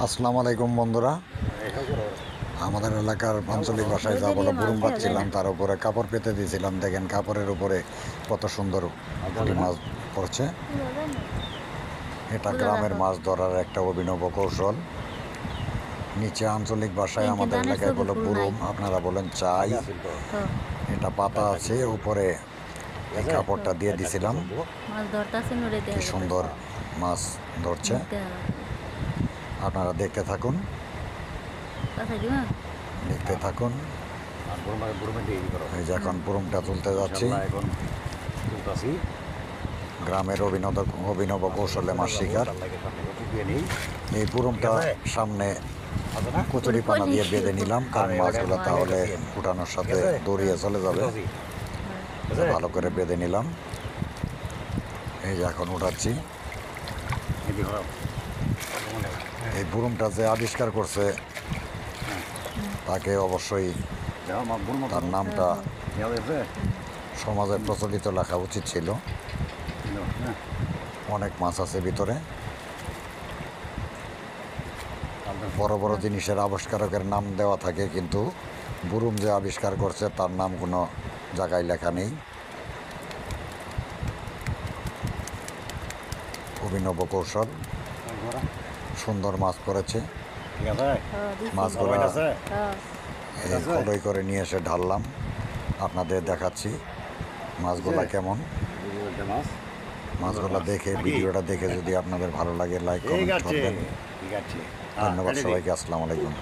আসসালামু আলাইকুম বন্ধুরা, আমাদের এলাকার আঞ্চলিক ভাষায় যা বলে বুরুম পাচ্ছিলাম, তার উপরে কাপড় পেতে দিয়েছিলাম। দেখেন কাপড়ের উপরে কত সুন্দর পুঁটি মাছ পড়ছে। এটা গ্রামের মাছ ধরার একটা অভিনব কৌশল। নিচে আঞ্চলিক ভাষায় আমাদের এলাকায় বলে বুরুম, আপনারা বলেন চাই। এটা পাতা আছে, উপরে এই কাপড়টা দিয়ে দিছিলাম। কি সুন্দর মাছ ধরছে, আপনারা দেখতে থাকুন। এই যে এখন বুরুমটা তুলতে যাচ্ছি। গ্রামের অভিনব কৌশলে মাছ শিকার। এই বুরুমটা সামনে কচুরি পানা দিয়ে বেঁধে নিলাম, কারণ মাছগুলো তাহলে উঠানোর সাথে দৌড়িয়ে চলে যাবে। ভালো করে বেঁধে নিলাম। এই যে এখন উঠাচ্ছি। এই বুরুমটা যে আবিষ্কার করছে তাকে অবশ্যই তার নামটা সমাজে প্রচলিত লেখা উচিত ছিল। অনেক মাছ আছে ভিতরে। বড় বড় জিনিসের আবিষ্কারকের নাম দেওয়া থাকে, কিন্তু বুরুম যে আবিষ্কার করছে তার নাম কোনো জায়গায় লেখা নেই। অভিনব কৌশল, সুন্দর মাছ পড়েছে। মাছগুলো কড়াই করে নিয়ে এসে ঢাললাম, আপনাদের দেখাচ্ছি মাছগুলা কেমন। মাছগুলা দেখে, ভিডিওটা দেখে যদি আপনাদের ভালো লাগে, লাইক কমেন্ট করবেন। ধন্যবাদ সবাইকে। আসসালামু আলাইকুম।